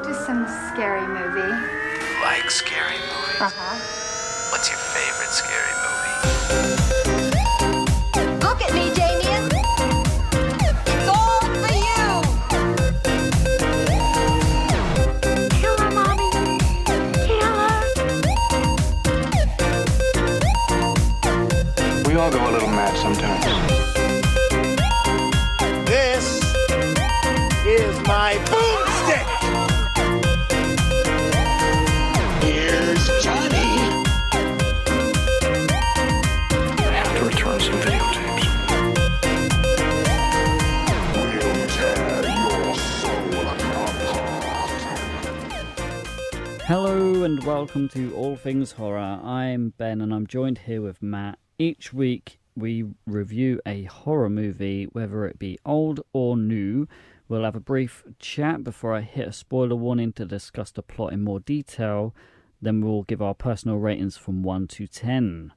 to some scary movie. You like scary movies? Uh-huh. What's your favorite scary movie? Look at me, Damien. It's all for you. Kill her, Mommy. Kill her. We all go a little mad sometimes. This is my boomstick. Here's Johnny. I have to return some videotapes. We'll tear your soul apart. Hello and welcome to All Things Horror. I'm Ben and I'm joined here with Matt. Each week we review a horror movie, whether it be old or new. We'll have a brief chat before I hit a spoiler warning to discuss the plot in more detail. Then we'll give our personal ratings from 1 to 10.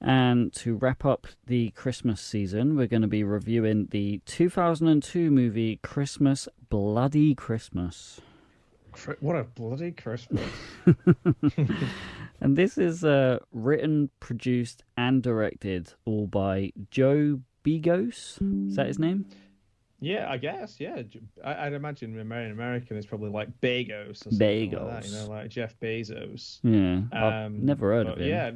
And to wrap up the Christmas season, we're going to be reviewing the 2002 movie Christmas, Bloody Christmas. What a bloody Christmas. And this is written, produced and directed all by Joe Begos. Is that his name? Yeah, I guess, yeah. I'd imagine American is probably like Begos or something Begos. like that, you know, like Jeff Bezos. Yeah, I've never heard of him. Yeah,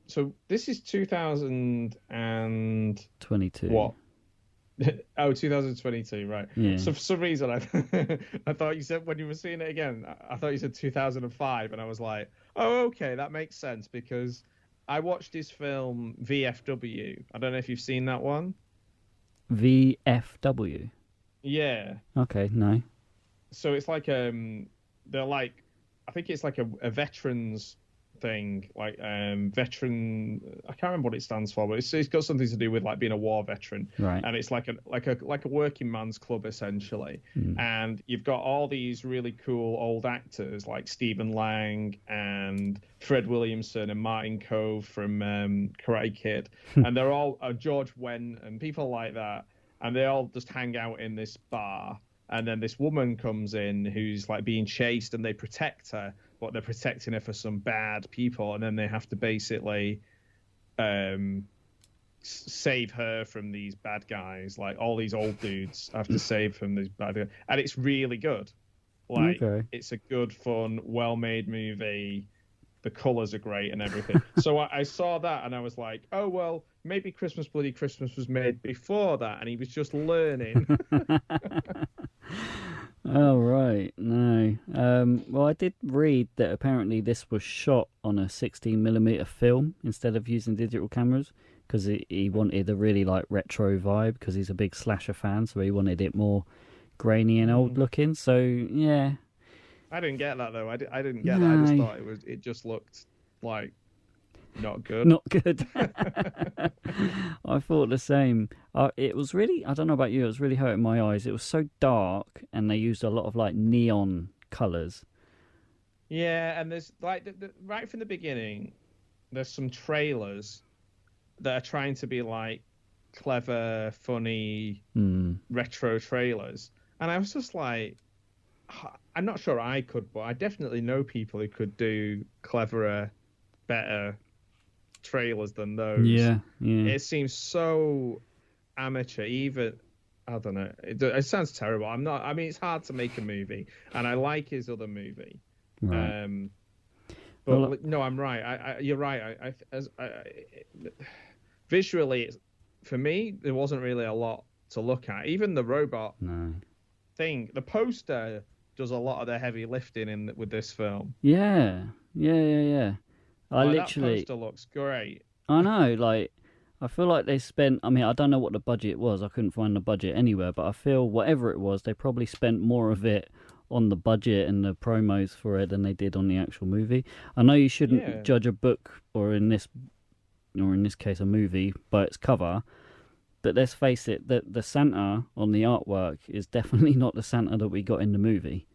so this is 2022. What? 2022, right. Yeah. So for some reason, I thought you said, when you were seeing it again, I thought you said 2005, and I was like, oh, okay, that makes sense, because I watched his film VFW. I don't know if you've seen that one. VFW? Yeah. Okay, no. So it's like, they're like, I think it's like a veterans thing, like veteran, I can't remember what it stands for, but it's got something to do with like being a war veteran, right? And it's like a working man's club essentially. And you've got all these really cool old actors like Stephen Lang and Fred Williamson and Martin Cove from Karate Kid, and they're all George Wendt and people like that, and they all just hang out in this bar. And then this woman comes in who's like being chased, and they protect her, but they're protecting her for some bad people, and then they have to basically save her from these bad guys. Like all these old dudes have to save from these bad guys, and it's really good. Like It's a good, fun, well-made movie. The colours are great and everything. So I saw that and I was like, oh, well, maybe Christmas Bloody Christmas was made before that and he was just learning. Oh, right. No. Well, I did read that apparently this was shot on a 16mm film instead of using digital cameras, because he wanted a really like retro vibe, because he's a big slasher fan, so he wanted it more grainy and old looking. So, yeah. I didn't get that though. I didn't get that. I just thought it just looked like not good. Not good. I thought the same. It was really, I don't know about you, it was really hurting my eyes. It was so dark, and they used a lot of like neon colours. Yeah, and there's like right from the beginning, there's some trailers that are trying to be like clever, funny, retro trailers, and I was just like, I'm not sure I could, but I definitely know people who could do cleverer, better trailers than those. Yeah. It seems so amateur. Even, I don't know. It sounds terrible. I mean, it's hard to make a movie, and I like his other movie. Right. But well, no, I'm right. You're right. Visually, for me, there wasn't really a lot to look at. Even the robot thing, the poster does a lot of the heavy lifting with this film. Yeah. That poster looks great. I know, like, I feel like they spent, I mean, I don't know what the budget was, I couldn't find the budget anywhere, but I feel whatever it was, they probably spent more of it on the budget and the promos for it than they did on the actual movie. I know you shouldn't judge a book, or in this case a movie, by its cover, but let's face it, the Santa on the artwork is definitely not the Santa that we got in the movie.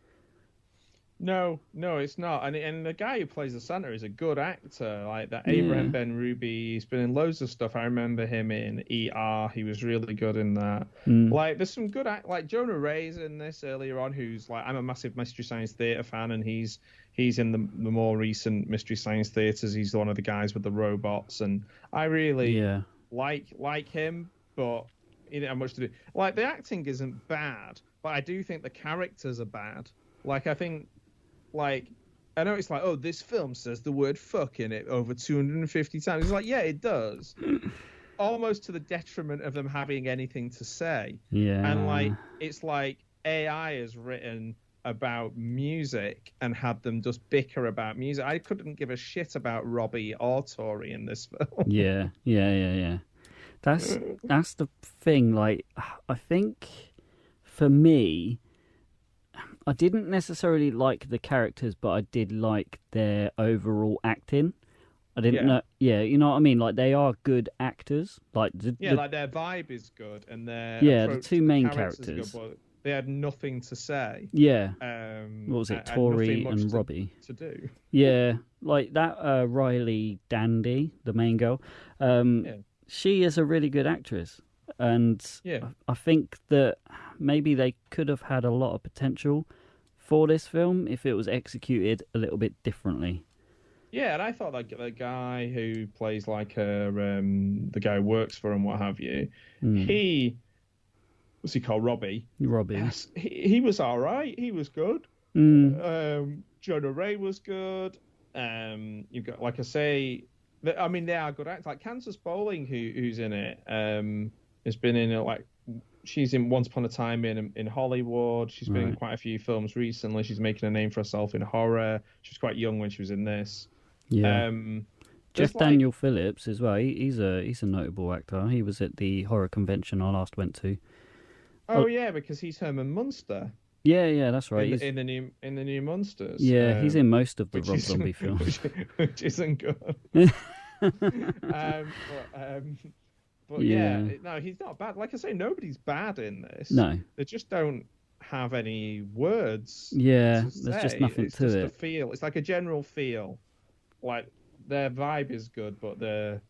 No, it's not. And the guy who plays the Santa is a good actor. Like that Abraham Benrubi, he's been in loads of stuff. I remember him in ER. He was really good in that. Like there's some good like Jonah Ray's in this earlier on, who's like, I'm a massive Mystery Science Theater fan, and he's in the more recent Mystery Science Theaters. He's one of the guys with the robots, and I really like him, but he didn't have much to do. Like the acting isn't bad, but I do think the characters are bad. Like I think. Like, I know it's like, oh, this film says the word fuck in it over 250 times. It's like, yeah, it does. Almost to the detriment of them having anything to say. Yeah. And, like, it's like AI has written about music and had them just bicker about music. I couldn't give a shit about Robbie or Tori in this film. Yeah. That's the thing. Like, I think for me, I didn't necessarily like the characters, but I did like their overall acting. I didn't know. Yeah, you know what I mean. Like they are good actors. Like like their vibe is good, and their the two main characters. Good, but they had nothing to say. Yeah. What was it, Tori and Robbie? To do. Yeah, like that Riley Dandy, the main girl. She is a really good actress. And I think that maybe they could have had a lot of potential for this film if it was executed a little bit differently. Yeah, and I thought that the guy who plays like the guy who works for him, what have you, what's he called, Robbie? Robbie. Yes, he was all right. He was good. Jonah Ray was good. You've got, like I say, they are good actors. Like Kansas Bowling, who's in it. Has been in like she's in Once Upon a Time in Hollywood. She's been in quite a few films recently. She's making a name for herself in horror. She was quite young when she was in this. Yeah. Jeff Daniel Phillips as well. He's a notable actor. He was at the horror convention I last went to. Oh yeah, because he's Herman Munster. Yeah, that's right. In the new Monsters. Yeah, he's in most of the Rob Zombie films, which isn't good. But no, he's not bad. Like I say, nobody's bad in this. No, they just don't have any words. Yeah, there's just nothing to it. It's just a feel. It's like a general feel. Like their vibe is good, but the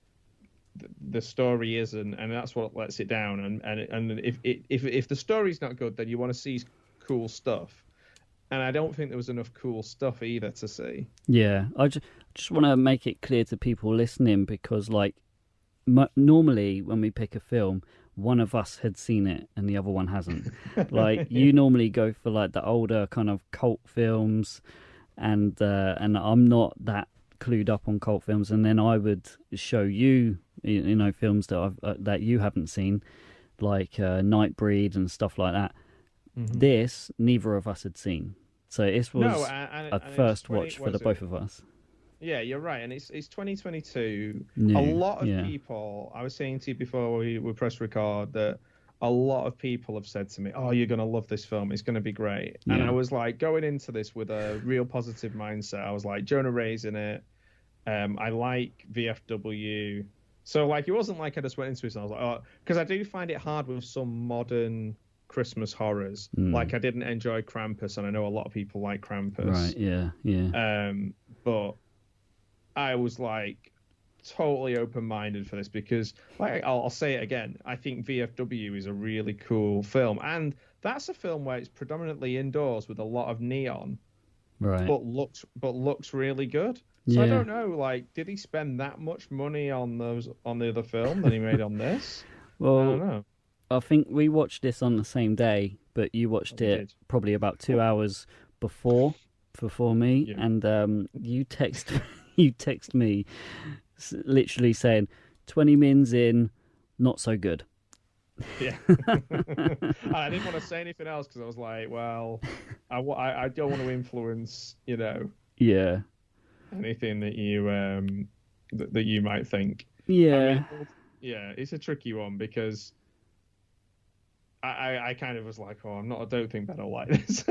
story isn't, and that's what lets it down. And if the story's not good, then you want to see cool stuff. And I don't think there was enough cool stuff either to see. Yeah, I just want to make it clear to people listening, because like normally when we pick a film, one of us had seen it and the other one hasn't. Like you normally go for like the older kind of cult films, and I'm not that clued up on cult films, and then I would show you films that you haven't seen, like Nightbreed and stuff like that. Mm-hmm. This neither of us had seen, so this was a first watch for the both of us. Yeah, you're right, and it's 2022. A lot of people, I was saying to you before we press record, that a lot of people have said to me, "Oh, you're gonna love this film. It's gonna be great." Yeah. And I was like going into this with a real positive mindset. I was like, Jonah Ray's in it. I like VFW. So like, it wasn't like I just went into it and I was like, oh, because I do find it hard with some modern Christmas horrors. Like I didn't enjoy Krampus, and I know a lot of people like Krampus. Right? Yeah. But I was like totally open-minded for this, because like I'll say it again, I think VFW is a really cool film, and that's a film where it's predominantly indoors with a lot of neon, right? But looks really good. So I don't know, like, did he spend that much money on the other film than he made on this? Well, I don't know. I think we watched this on the same day, but you watched it probably about 2 hours before me, and you text me literally saying 20 mins in, not so good. Yeah. I didn't want to say anything else because I was like, well, I don't want to influence, anything that you might think. Yeah. It's a tricky one, because I kind of was like, oh, I don't think Ben will like this.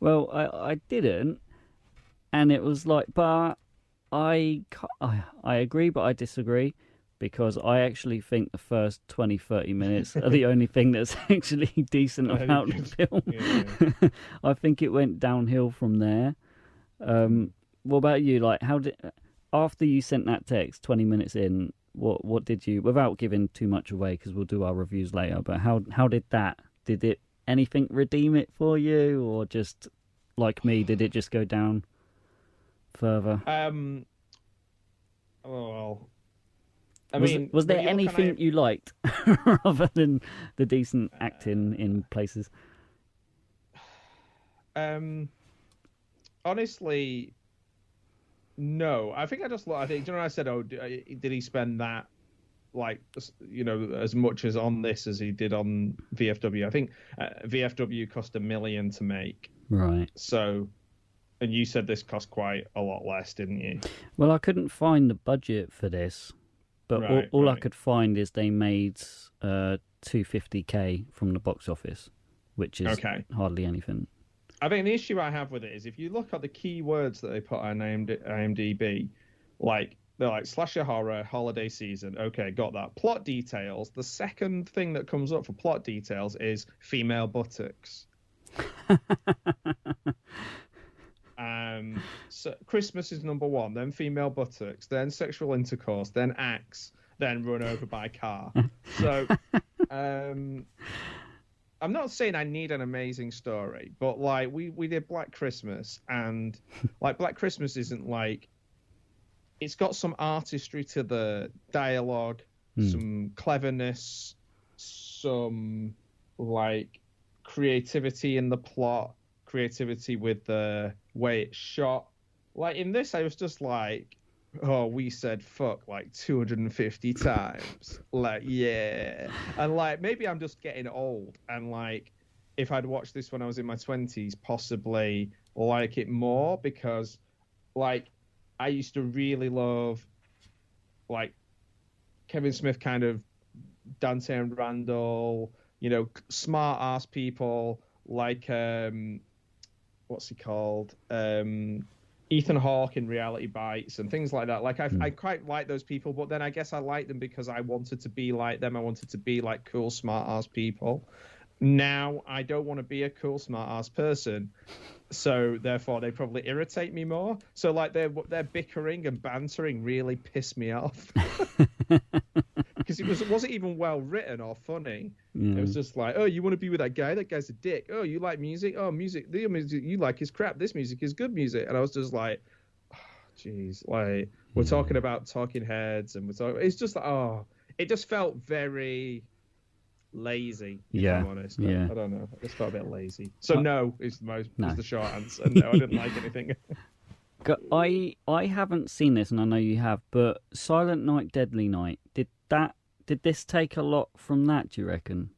Well, I didn't, and it was like, but I agree, but I disagree, because I actually think the first 20-30 minutes are the only thing that's actually decent about the film. Yeah. I think it went downhill from there. What about you? Like, after you sent that text 20 minutes in, what did you, without giving too much away, because we'll do our reviews later, but how did it anything redeem it for you, or just like me, did it just go down further? Well, was there anything you liked other than the decent acting in places? Honestly, no. I think Jonah, I said, did he spend that, like, as much as on this as he did on VFW? I think VFW cost $1 million to make. Right. So, and you said this cost quite a lot less, didn't you? Well, I couldn't find the budget for this, but all I could find is they made $250K from the box office, which is hardly anything. I think the issue I have with it is if you look at the keywords that they put on IMDb, like they're like slasher horror, holiday season. Okay, got that. Plot details. The second thing that comes up for plot details is female buttocks. So Christmas is number one, then female buttocks, then sexual intercourse, then axe, then run over by car. So I'm not saying I need an amazing story, but like we did Black Christmas, and like Black Christmas isn't like, it's got some artistry to the dialogue, some cleverness, some like creativity in the plot, creativity with the way it's shot. Like in this, I was just like, oh, we said fuck like 250 times. Like, yeah. And like, maybe I'm just getting old. And like, if I'd watched this when I was in my 20s, possibly like it more, because like, I used to really love like Kevin Smith kind of Dante and Randall, smart ass people like, what's he called? Ethan Hawke in Reality Bites and things like that. Like I quite like those people, but then I guess I like them because I wanted to be like them. I wanted to be like cool, smart ass people. Now I don't want to be a cool, smart ass person, so therefore they probably irritate me more. So like their bickering and bantering really piss me off because it wasn't even well written or funny. It was just like, oh, you want to be with that guy? That guy's a dick. Oh, you like music? Oh, the music you like is crap. This music is good music. And I was just like, jeez, like we're talking about Talking Heads, and it's just like, oh, it just felt very lazy, if I'm honest. I don't know. I just felt a bit lazy. So no is the short answer. No, I didn't like anything. I haven't seen this, and I know you have, but Silent Night, Deadly Night, did this take a lot from that, do you reckon?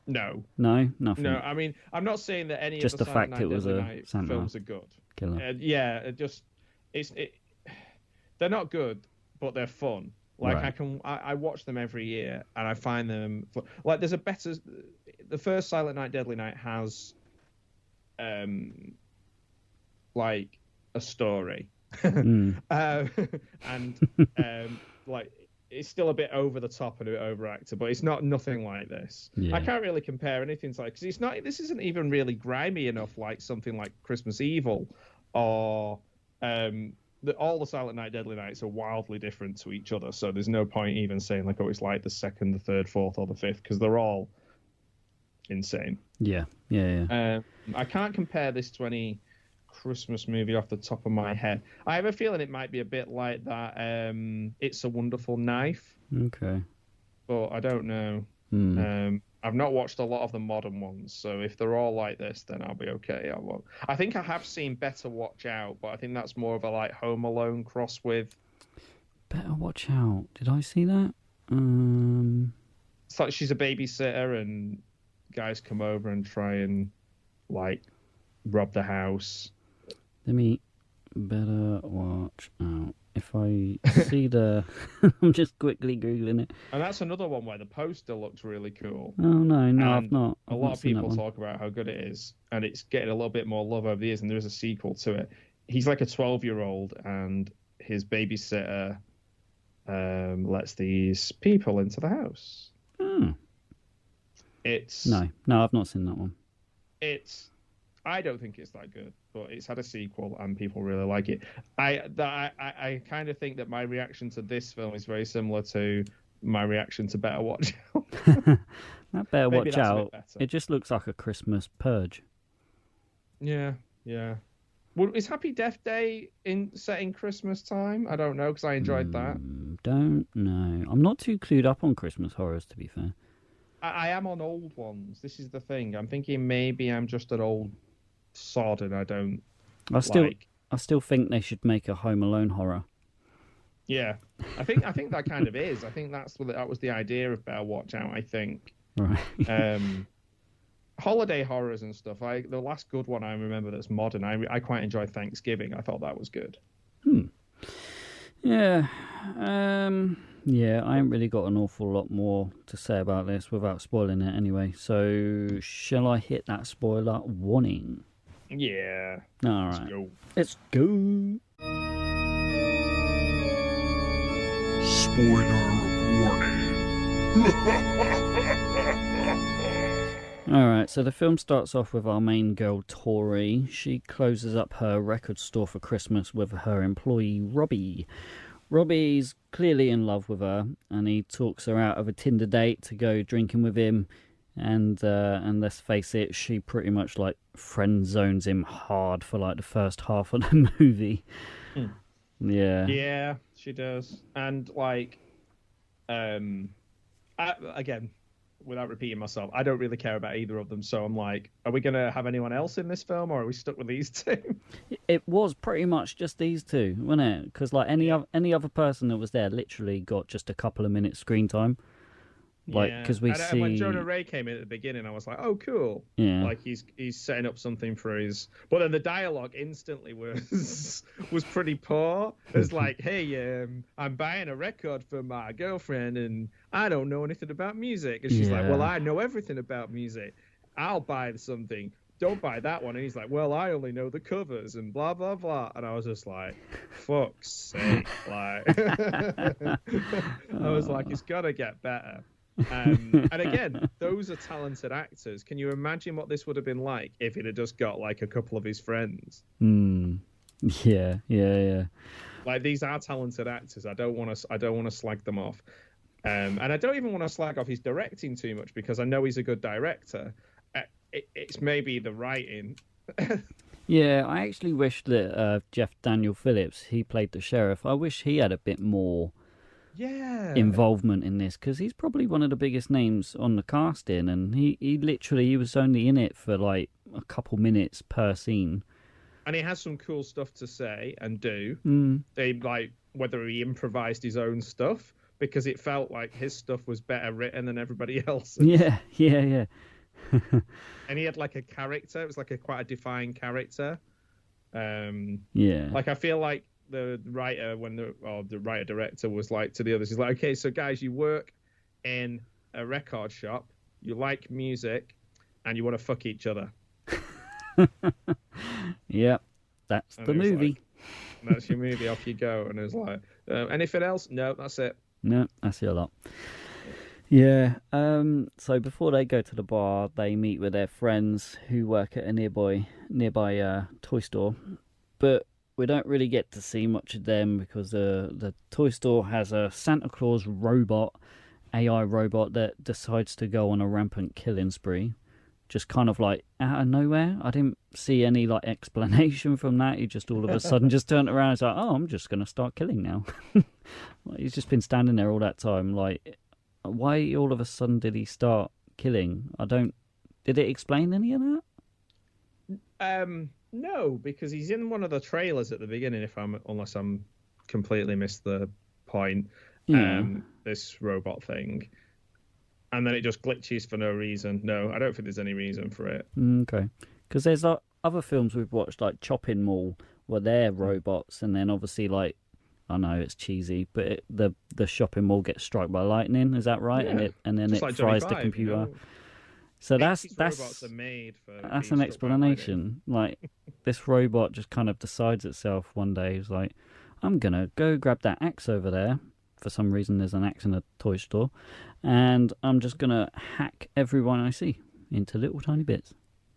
No, nothing. No, I mean, I'm not saying that any just of the fact Silent Night, Deadly Night films are good. Killer. They're not good, but they're fun. Like I watch them every year, and I find them like there's the first Silent Night, Deadly Night has like a story, and like it's still a bit over the top and a bit overacted, but it's nothing like this. I can't really compare anything to like, because this isn't even really grimy enough like something like Christmas Evil or all the Silent Night, Deadly Nights are wildly different to each other, so there's no point even saying like, oh, it's like the second, the third, fourth, or the fifth, because they're all insane. Yeah. I can't compare this to any Christmas movie off the top of my head. I have a feeling it might be a bit like that It's a Wonderful Knife. Okay. But I don't know. I've not watched a lot of the modern ones, so if they're all like this, then I'll be okay. I think I have seen Better Watch Out, but I think that's more of a like Home Alone cross with... Better Watch Out. Did I see that? It's like she's a babysitter and guys come over and try and like rob the house. Let me Better Watch Out. If I see the... I'm just quickly Googling it. And that's another one where the poster looks really cool. Oh, no, I've not. A lot of people talk about how good it is, and it's getting a little bit more love over the years, and there is a sequel to it. He's like a 12-year-old, and his babysitter lets these people into the house. It's No, I've not seen that one. I don't think it's that good, but it's had a sequel and people really like it. I kind of think that my reaction to this film is very similar to my reaction to Better Watch Out. That Better Maybe Watch that's a bit Out. better. It just looks like a Christmas purge. Yeah. Well, is Happy Death Day set in Christmas time? I don't know, because I enjoyed that. Don't know. I'm not too clued up on Christmas horrors, to be fair. I am on old ones. This is the thing. I'm thinking maybe I'm just an old sod and I don't I still think they should make a Home Alone horror. Yeah, I think that kind of is. I think that was the idea of Better Watch Out. I think. Right. Holiday horrors and stuff. The last good one I remember that's modern. I quite enjoyed Thanksgiving. I thought that was good. Yeah. Yeah, I ain't really got an awful lot more to say about this without spoiling it anyway. So, shall I hit that spoiler warning? Yeah. All Let's right. go. Let's go. Spoiler warning. Alright, so the film starts off with our main girl, Tori. She closes up her record store for Christmas with her employee, Robbie. Robbie's clearly in love with her, and he talks her out of a Tinder date to go drinking with him. And let's face it, she pretty much like friend zones him hard for like the first half of the movie. Yeah. Yeah, she does. And like, again, without repeating myself, I don't really care about either of them. So I'm like, are we going to have anyone else in this film, or are we stuck with these two? It was pretty much just these two, wasn't it? Because like any other person that was there literally got just a couple of minutes screen time. Like, because we see... when Jonah Ray came in at the beginning, I was like, oh, cool. Yeah. Like, he's setting up something for his... But then the dialogue instantly was pretty poor. It's like, hey, I'm buying a record for my girlfriend, and I don't know anything about music. And she's like, well, I know everything about music. I'll buy something. Don't buy that one. And he's like, well, I only know the covers, and blah, blah, blah. And I was just like, fuck's sake. Like, I was like, it's got to get better. And again, those are talented actors. Can you imagine what this would have been like if it had just got like a couple of his friends? Yeah. Like, these are talented actors. I don't want to slag them off, and I don't even want to slag off his directing too much, because I know he's a good director. It's maybe the writing. Yeah, I actually wish that Jeff Daniel Phillips, he played the sheriff. I wish he had a bit more involvement in this, because he's probably one of the biggest names on the casting, and he was only in it for like a couple minutes per scene, and he has some cool stuff to say and do. They like whether he improvised his own stuff, because it felt like his stuff was better written than everybody else's. Yeah. And he had like a character. It was like quite a defined character. Like, I feel like the writer, the writer director was like to the others, he's like, okay, so guys, you work in a record shop, you like music, and you want to fuck each other. Yep, that's the movie. Like, that's your movie. Off you go. And it was like, anything else? No, that's it. No, that's it a lot. Yeah. So before they go to the bar, they meet with their friends who work at a nearby toy store, but we don't really get to see much of them, because the toy store has a Santa Claus AI robot that decides to go on a rampant killing spree, just kind of like out of nowhere. I didn't see any like explanation from that. He just all of a sudden just turned around and was like, oh, I'm just going to start killing now. Like, he's just been standing there all that time. Like, why all of a sudden did he start killing? Did it explain any of that? No, because he's in one of the trailers at the beginning, unless I'm completely missed the point. This robot thing. And then it just glitches for no reason. No, I don't think there's any reason for it. Okay. Because there's other films we've watched, like Chopping Mall, where they're robots, and then obviously, like, I know it's cheesy, but the shopping mall gets struck by lightning. Is that right? Yeah. And then just it like fries Johnny the Five, computer. You know? So that's robots are made for that's being an struck by lightning. explanation. Like, this robot just kind of decides itself one day. It's like, I'm gonna go grab that axe over there, for some reason there's an axe in a toy store, and I'm just going to hack everyone I see into little tiny bits.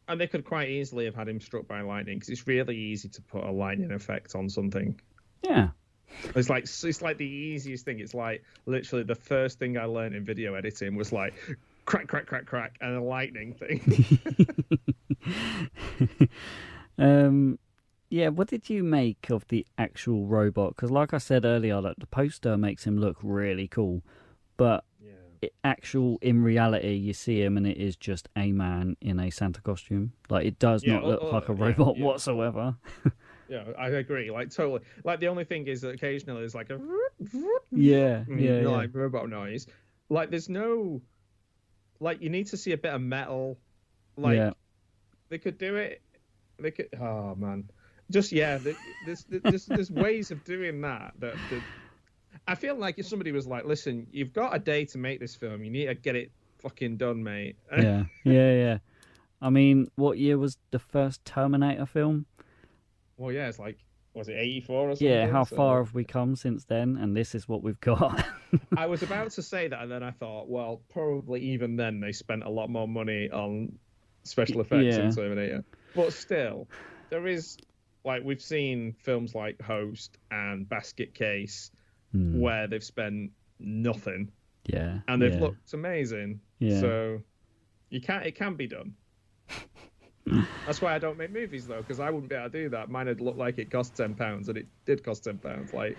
And they could quite easily have had him struck by lightning, because it's really easy to put a lightning effect on something. Yeah. It's like the easiest thing. It's like literally the first thing I learned in video editing was like crack, crack, crack, crack, and a lightning thing. Yeah, what did you make of the actual robot? Because like I said earlier, like, the poster makes him look really cool, but in reality, you see him and it is just a man in a Santa costume. Like, it does not look like a robot whatsoever. Yeah, I agree. Like, totally. Like, the only thing is that occasionally there's like a like robot noise. Like, there's no, like, you need to see a bit of metal. Like, they could do it. They could. Oh man, just there's ways of doing that. That I feel like if somebody was like, listen, you've got a day to make this film. You need to get it fucking done, mate. Yeah. I mean, what year was the first Terminator film? Well, yeah, it's like, was it 84 or something? Yeah, how far have we come since then? And this is what we've got. I was about to say that, and then I thought, well, probably even then they spent a lot more money on special effects in Terminator. But still, there is, like, we've seen films like Host and Basket Case where they've spent nothing. Yeah. And they've looked amazing. Yeah. So it can be done. That's why I don't make movies, though, because I wouldn't be able to do that. Mine would look like it cost £10, and it did cost £10. Like,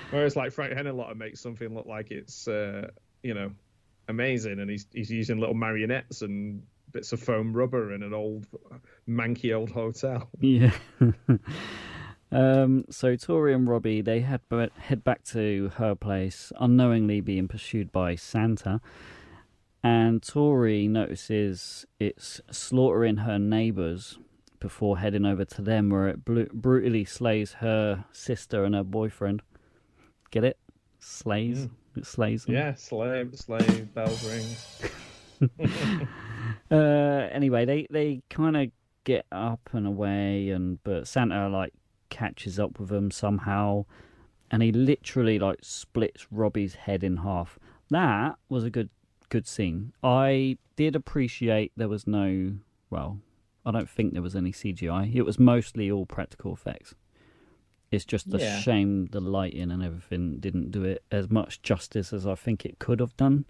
whereas like Frank Henenlotter makes something look like it's amazing, and he's using little marionettes and bits of foam rubber in an old manky old hotel. Yeah. So Tori and Robbie, they head back to her place, unknowingly being pursued by Santa. And Tori notices it's slaughtering her neighbours before heading over to them, where it brutally slays her sister and her boyfriend. Get it? Slays? It slays them. Yeah, slave, bells ring. Anyway, they kind of get up and away, but Santa, like, catches up with them somehow, and he literally, like, splits Robbie's head in half. That was a good scene. I did appreciate there was no, well, I don't think there was any CGI. It was mostly all practical effects. It's just a shame the lighting and everything didn't do it as much justice as I think it could have done.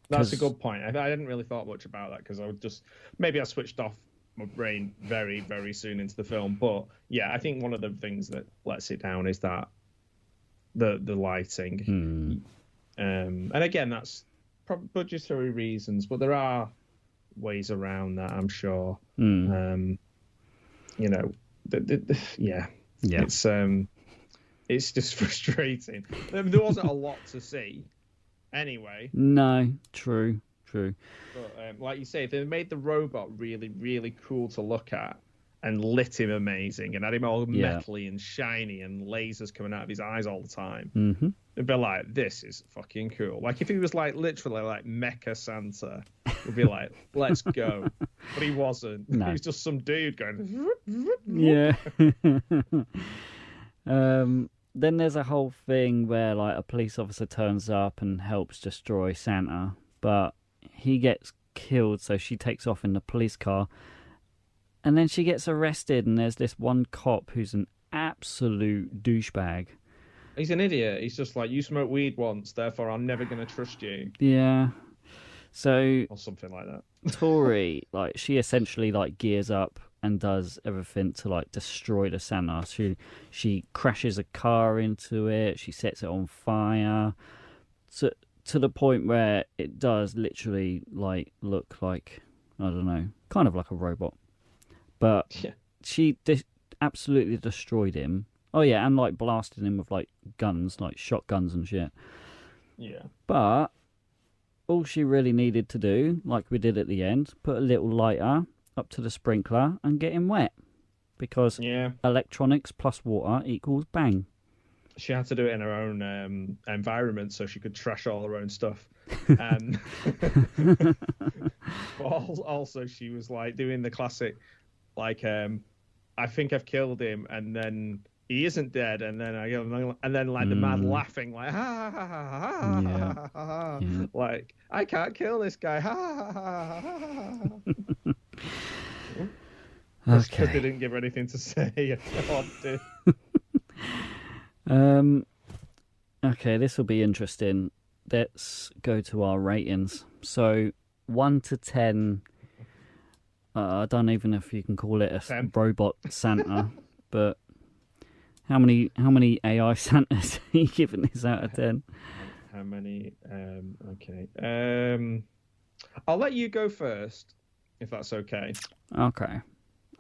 That's a good point. I didn't really thought much about that, because I switched off my brain very, very soon into the film. But yeah, I think one of the things that lets it down is that the lighting. And again, that's budgetary reasons, but there are ways around that, I'm sure. It's just frustrating. There wasn't a lot to see anyway. No, true. But like you say, if they made the robot really, really cool to look at and lit him amazing and had him all metally and shiny and lasers coming out of his eyes all the time, it'd be like, this is fucking cool. Like, if he was like literally like Mecha Santa, we'd be like, let's go. But he wasn't. No. He was just some dude going. Yeah. Then there's a whole thing where, like, a police officer turns up and helps destroy Santa, but he gets killed, so she takes off in the police car. And then she gets arrested, and there's this one cop who's an absolute douchebag. He's an idiot. He's just like, you smoked weed once, therefore I'm never going to trust you. Yeah. So... or something like that. Tori, like, she essentially, like, gears up and does everything to, like, destroy the Santa. She crashes a car into it. She sets it on fire. To the point where it does literally, like, look like, I don't know, kind of like a robot. But she absolutely destroyed him. Oh, yeah, and, like, blasted him with, like, guns, like, shotguns and shit. Yeah. But all she really needed to do, like we did at the end, put a little lighter up to the sprinkler and get him wet. Because electronics plus water equals bang. She had to do it in her own environment so she could trash all her own stuff. But also, she was, like, doing the classic... like, I think I've killed him, and then he isn't dead, and then like the man laughing like ha ha ha ha ha ha ha ha, like I can't kill this guy, ha ha ha ha ha. That's because they didn't give her anything to say. Okay, this will be interesting. Let's go to our ratings. So 1 to 10. I don't even know if you can call it a 10. Robot Santa, but how many AI Santas are you giving this out of 10? How many? Okay. I'll let you go first, if that's okay. Okay.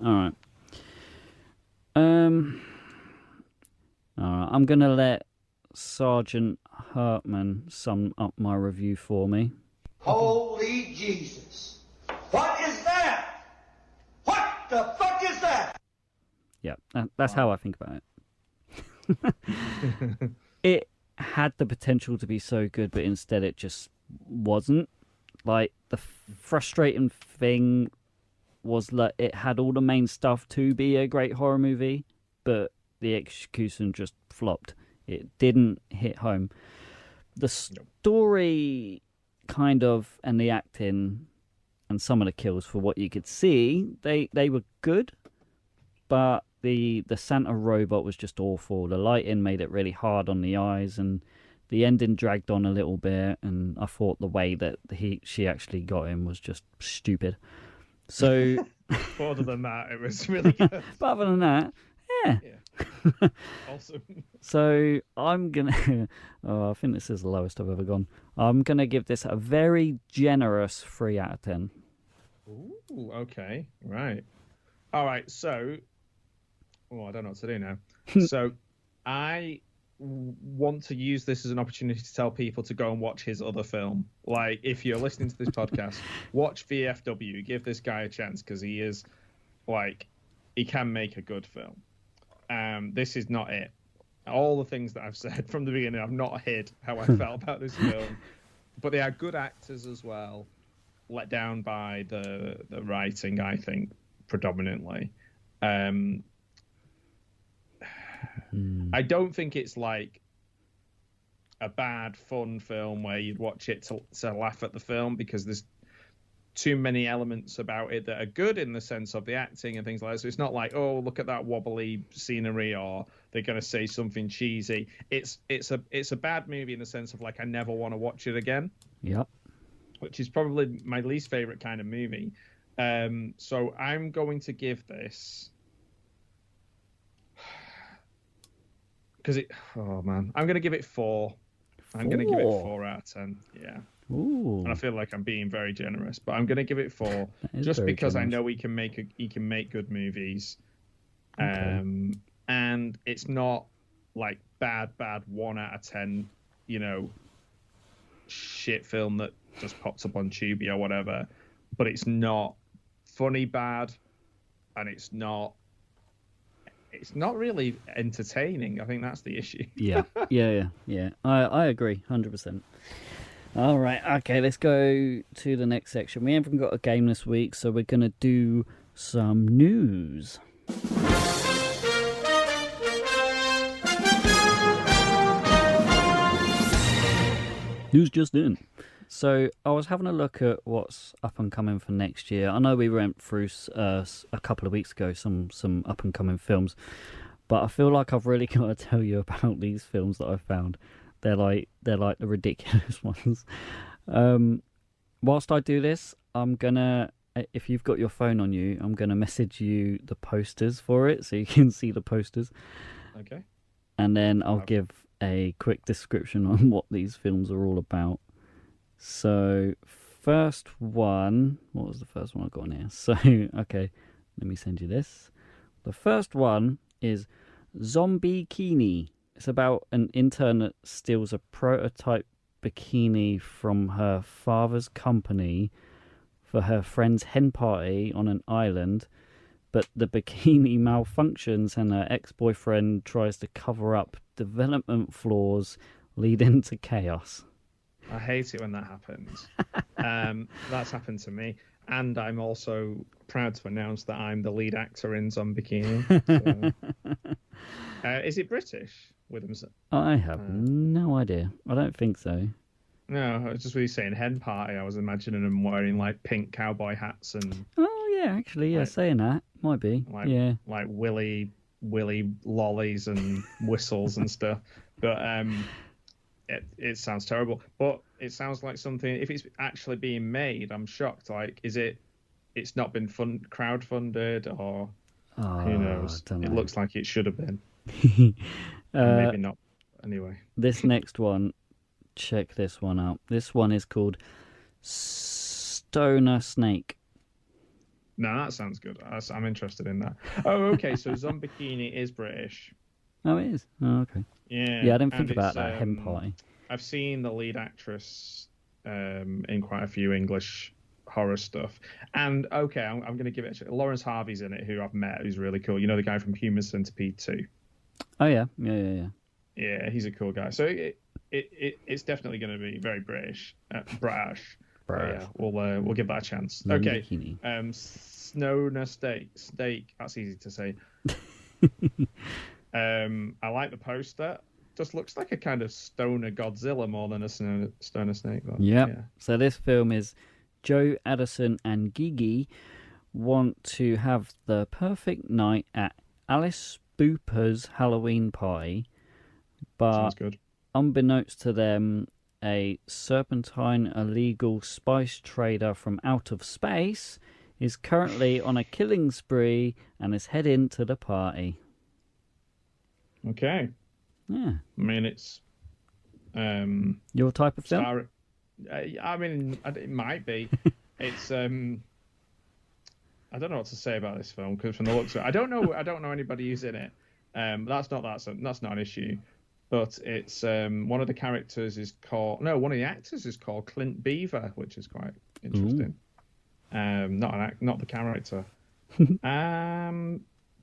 All right. All right. I'm gonna let Sergeant Hartman sum up my review for me. Holy Jesus. What is that? What the fuck is that? Yeah, that's how I think about it. It had the potential to be so good, but instead it just wasn't. Like, the frustrating thing was that it had all the main stuff to be a great horror movie, but the execution just flopped. It didn't hit home. The story kind of, and the acting and some of the kills, for what you could see, they were good, but the Santa robot was just awful. The lighting made it really hard on the eyes, and the ending dragged on a little bit, and I thought the way that she actually got him was just stupid. So, other than that, it was really good. But other than that, yeah. Awesome. So I'm gonna. I think this is the lowest I've ever gone. I'm gonna give this a very generous 3 out of 10. Ooh, okay, right. All right. So, I don't know what to do now. So, I want to use this as an opportunity to tell people to go and watch his other film. Like, if you're listening to this podcast, watch VFW. Give this guy a chance, because he is, like, he can make a good film. This is not it. All the things that I've said from the beginning, I've not hid how I felt about this film. But they are good actors as well, let down by the writing, I think, predominantly. I don't think it's like a bad, fun film where you'd watch it to laugh at the film, because there's too many elements about it that are good in the sense of the acting and things like that. So it's not like, oh, look at that wobbly scenery, or they're going to say something cheesy. It's a bad movie in the sense of, like, I never want to watch it again. Yep. Which is probably my least favorite kind of movie. So I'm going to give this, because I'm going to give it 4. I'm going to give it 4 out of 10. Yeah. Ooh. And I feel like I'm being very generous, but I'm going to give it 4 just because generous. I know he can make good movies. Okay. And it's not like bad 1 out of 10, shit film that just pops up on Tubi or whatever, but it's not funny bad, and it's not really entertaining. I think that's the issue. Yeah. I agree 100%. All right, okay, let's go to the next section. We haven't got a game this week, so we're going to do some news. News just in. So I was having a look at what's up and coming for next year. I know we went through a couple of weeks ago some up and coming films, but I feel like I've really got to tell you about these films that I found. They're like the ridiculous ones. Whilst I do this, I'm gonna, if you've got your phone on you, I'm gonna message you the posters for it so you can see the posters. Okay. And then I'll give a quick description on what these films are all about. So, first one, what was the first one I got on here? So, okay, let me send you this. The first one is Zombie Bikini. It's about an intern that steals a prototype bikini from her father's company for her friend's hen party on an island, but the bikini malfunctions and her ex-boyfriend tries to cover up development flaws, leading to chaos. I hate it when that happens. That's happened to me. And I'm also proud to announce that I'm the lead actor in Zombie Bikini. So. Is it British? With him? I have no idea. I don't think so. No, I was just really saying hen party. I was imagining them wearing like pink cowboy hats and. Oh yeah, actually, yeah, saying that might be. Yeah, like willy lollies and whistles and stuff. But it sounds terrible. But it sounds like something. If it's actually being made, I'm shocked. Like, is it? It's not been crowdfunded or who knows? It looks like it should have been. Maybe not. Anyway, this next one, check this one out. This one is called Stoner Snake. No, that sounds good. I'm interested in that. Oh, okay. So Zombikini is British. Oh, it is. Oh, okay. Yeah. Yeah, I didn't think about that hen party. I've seen the lead actress in quite a few English horror stuff. And okay, I'm going to give it. Lawrence Harvey's in it, who I've met, who's really cool. You know the guy from Human Centipede 2. Oh yeah. Yeah, he's a cool guy. So it's definitely going to be very British. British. Yeah, we'll give that a chance. Okay. Stoner steak. That's easy to say. I like the poster. Just looks like a kind of stoner Godzilla more than a stoner snake. Yep. Yeah. So this film is Joe, Addison, and Gigi want to have the perfect night at Alice Spooper's Halloween party, but unbeknownst to them, a serpentine illegal spice trader from out of space is currently on a killing spree and is heading to the party. Okay. Yeah. I mean, it's your type of film. I mean, it might be. It's I don't know what to say about this film because from the looks of it, I don't know anybody who's in it. That's not an issue. But it's one of the characters is called one of the actors is called Clint Beaver, which is quite interesting. Not the character.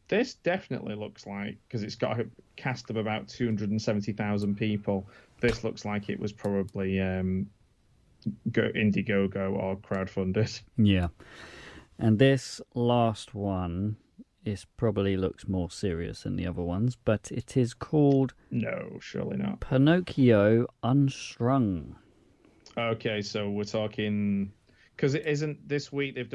This definitely looks like, because it's got a cast of about 270,000 people. This looks like it was probably Indiegogo or crowdfunded. Yeah, and this last one probably looks more serious than the other ones, but it is called... No, surely not. Pinocchio Unstrung. Okay, so we're talking... Because it isn't this week they've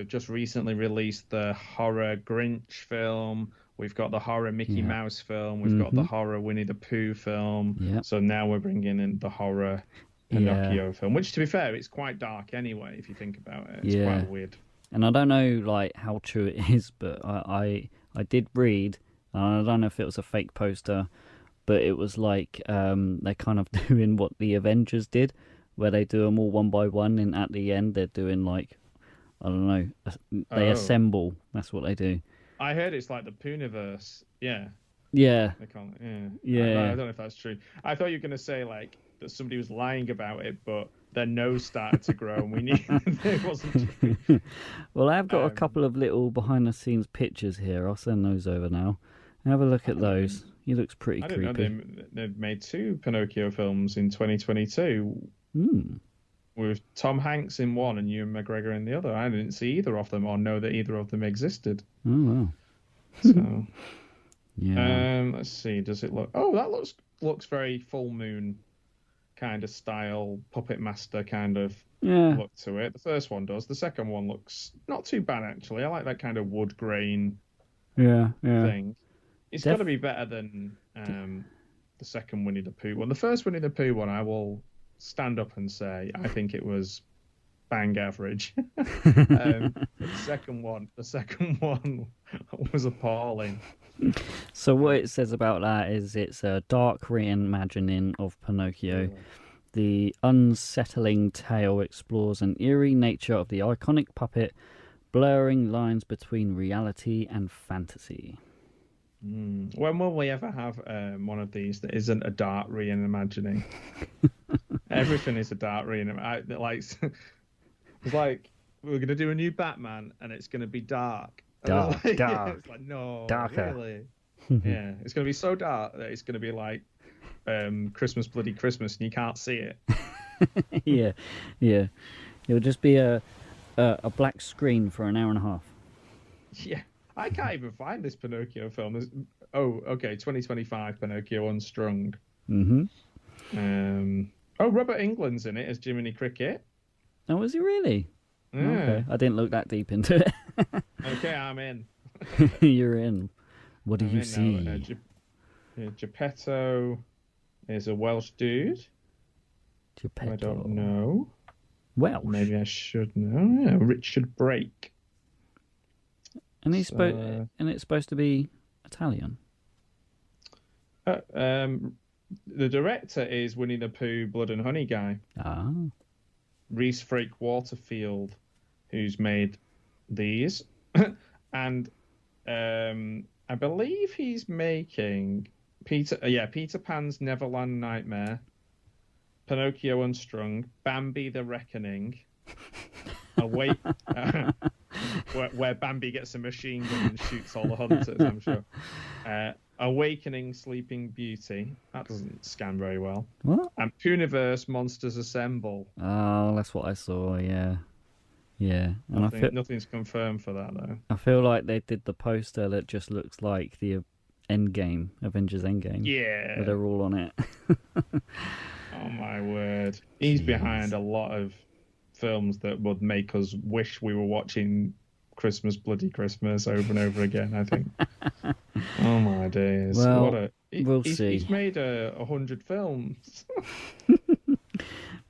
just recently released the horror Grinch film. We've got the horror Mickey Mouse film. We've got the horror Winnie the Pooh film. Yep. So now we're bringing in the horror Pinocchio film, which, to be fair, it's quite dark anyway, if you think about it. It's quite weird. And I don't know like how true it is, but I did read, and I don't know if it was a fake poster, but it was like they're kind of doing what the Avengers did, where they do them all one by one, and at the end they're doing like, I don't know, they assemble. That's what they do. I heard it's like the Pooniverse. Yeah. Yeah. I can't. Yeah. I don't know if that's true. I thought you were going to say like that somebody was lying about it, but their nose started to grow and we knew it wasn't true. Well, I've got a couple of little behind the scenes pictures here. I'll send those over now. Have a look at those. He looks pretty creepy. I didn't know they've made 2 Pinocchio films in 2022. With Tom Hanks in one and Ewan McGregor in the other. I didn't see either of them or know that either of them existed. Oh, wow. So, yeah. Let's see. Does it look... Oh, that looks very Full Moon kind of style, Puppet Master kind of look to it. The first one does. The second one looks not too bad, actually. I like that kind of wood grain thing. It's got to be better than the second Winnie the Pooh one. The first Winnie the Pooh one, I will stand up and say I think it was bang average. The second one was appalling. So what it says about that is it's a dark reimagining of Pinocchio. The unsettling tale explores an eerie nature of the iconic puppet, blurring lines between reality and fantasy. When will we ever have one of these that isn't a dark reimagining? Everything is a dark reimagining. It's like we're going to do a new Batman and it's going to be dark. Dark. It's like, no, darker. Really? Yeah, it's going to be so dark that it's going to be like Christmas Bloody Christmas and you can't see it. Yeah. It'll just be a black screen for an hour and a half. Yeah. I can't even find this Pinocchio film. Oh, okay, 2025 Pinocchio Unstrung. Mm-hmm. Robert Englund's in it as Jiminy Cricket. Oh, was he really? Yeah. Okay, I didn't look that deep into it. Okay, I'm in. You're in. What do I'm you in see? now. Geppetto is a Welsh dude. Geppetto. I don't know. Welsh. Maybe I should know. Yeah, Richard Brake. And he's and it's supposed to be Italian. The director is Winnie the Pooh, Blood and Honey guy. Ah. Reese Frake Waterfield, who's made these, and I believe he's making Peter Pan's Neverland Nightmare, Pinocchio Unstrung, Bambi the Reckoning, Awake, where Bambi gets a machine gun and shoots all the hunters, I'm sure. Awakening Sleeping Beauty. That doesn't scan very well. What? And Pooniverse Monsters Assemble. Oh, that's what I saw, yeah. Yeah. And Nothing's confirmed for that, though. I feel like they did the poster that just looks like the Endgame, Avengers Endgame. Yeah. Where they're all on it. Oh, my word. He's behind a lot of films that would make us wish we were watching Christmas Bloody Christmas over and over again, I think. Oh, my days. Well, we'll see. He's made 100 films.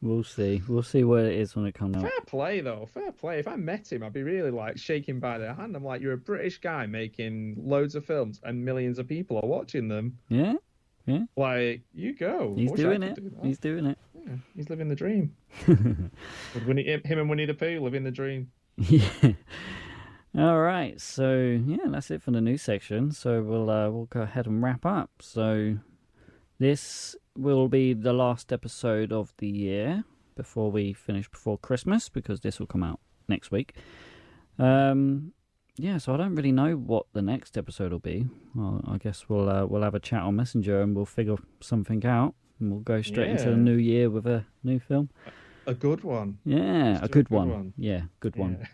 We'll see. We'll see what it is when it comes out. Fair play, though. Fair play. If I met him, I'd be really, like, shaking by the hand. I'm like, you're a British guy making loads of films and millions of people are watching them. Yeah? Yeah. Like, you go. He's doing it. He's doing it. Yeah, he's living the dream. Him and Winnie the Pooh living the dream. Yeah. All right. So, yeah, that's it for the news section. So we'll go ahead and wrap up. So this will be the last episode of the year before we finish before Christmas, because this will come out next week. Yeah, so I don't really know what the next episode will be. Well, I guess we'll have a chat on Messenger and we'll figure something out, and we'll go straight into the new year with a new film. A good one. Yeah, a good one. Yeah, good one.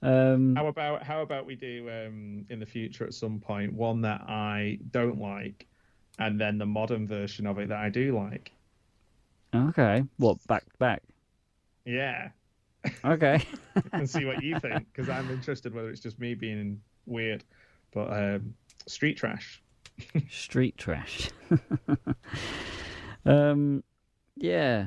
How about we do in the future at some point one that I don't like, and then the modern version of it that I do like. Okay. What, back to back? Yeah. Okay. And see what you think, because I'm interested whether it's just me being weird. But street trash. Street trash. Yeah.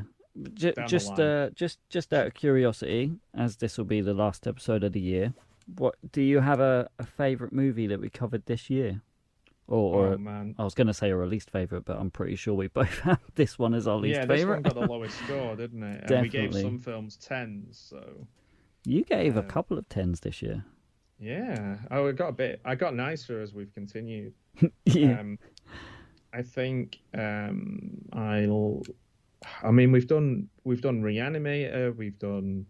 Just out of curiosity, as this will be the last episode of the year, what do you have a favourite movie that we covered this year? Or man. I was going to say our least favourite, but I'm pretty sure we both have this one as our least favourite. Yeah, this one got the lowest score, didn't it? And Definitely. we gave some films 10s, so... You gave a couple of 10s this year. Yeah. Oh, I got nicer as we've continued. Yeah. I think we've done Reanimator, we've done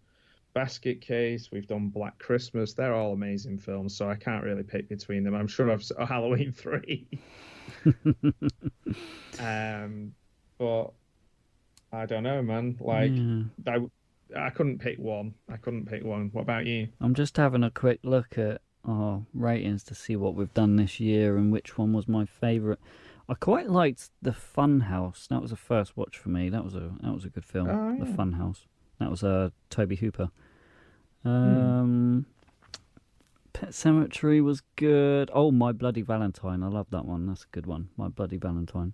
Basket Case, we've done Black Christmas. They're all amazing films, so I can't really pick between them. I'm sure I've saw Halloween 3. But I don't know, man. Like, I couldn't pick one. What about you? I'm just having a quick look at our ratings to see what we've done this year and which one was my favourite. I quite liked The Funhouse. That was a first watch for me. That was a good film. Oh, yeah. The Funhouse. That was Toby Hooper. Pet Sematary was good. Oh, My Bloody Valentine. I love that one. That's a good one. My Bloody Valentine.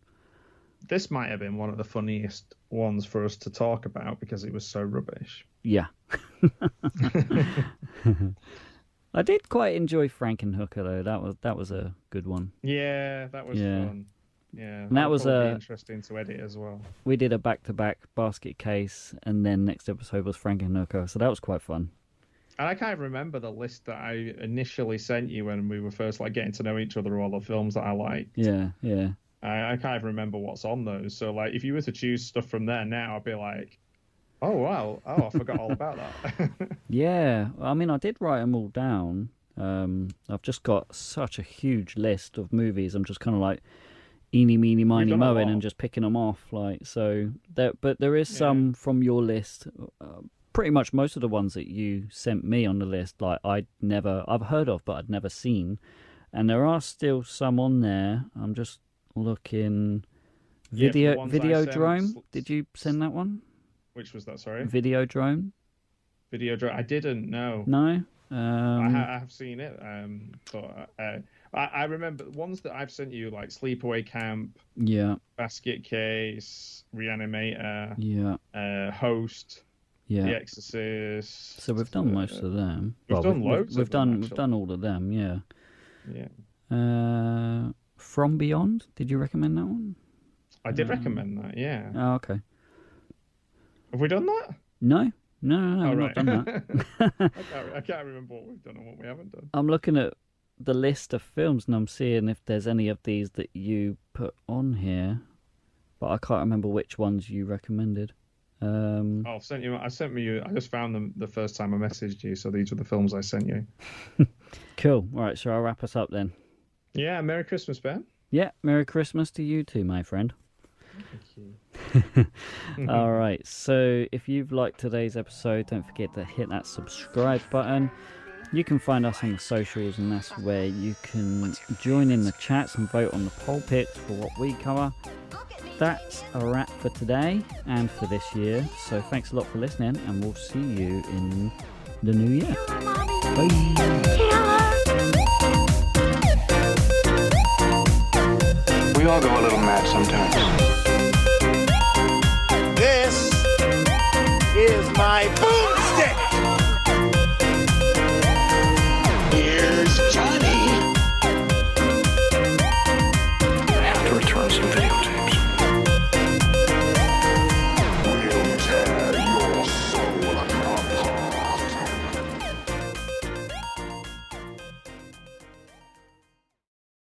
This might have been one of the funniest ones for us to talk about because it was so rubbish. Yeah. I did quite enjoy Frankenhooker though. That was a good one. Yeah, that was fun. Yeah, and that was interesting to edit as well. We did a back-to-back Basket Case, and then next episode was Frankenhooker, so that was quite fun. And I can't remember the list that I initially sent you when we were first getting to know each other, all the films that I liked. Yeah, yeah. I can't even remember what's on those. So if you were to choose stuff from there now, I'd be like, oh wow, I forgot all about that. Yeah, I mean, I did write them all down. I've just got such a huge list of movies. I'm just kind of eeny, meeny, miny, done a mowing lot. and just picking them off. But there is some from your list. Pretty much most of the ones that you sent me on the list, I've heard of, but I'd never seen. And there are still some on there. I'm just looking. Videodrome. Did you send that one? Which was that? Sorry. Videodrome. Videodrome. I didn't know. No. I have seen it, but I remember ones that I've sent you, like Sleepaway Camp, Basket Case, Reanimator, Host, The Exorcist. So we've done most of them. We've done loads. We've done all of them. Yeah. From Beyond. Did you recommend that one? I did recommend that. Yeah. Oh, okay. Have we done that? No, we've not done that. I can't remember what we've done and what we haven't done. I'm looking at the list of films and I'm seeing if there's any of these that you put on here, but I can't remember which ones you recommended. I sent you. I just found them the first time I messaged you, so these were the films I sent you. Cool. All right, so I'll wrap us up then. Yeah, Merry Christmas, Ben. Yeah, Merry Christmas to you too, my friend. Thank you. All right, so if you've liked today's episode, don't forget to hit that subscribe button. You can find us on the socials, and that's where you can join in the chats and vote on the poll picks for what we cover. That's a wrap for today and for this year. So thanks a lot for listening, and we'll see you in the new year. Bye. We all go a little mad sometimes.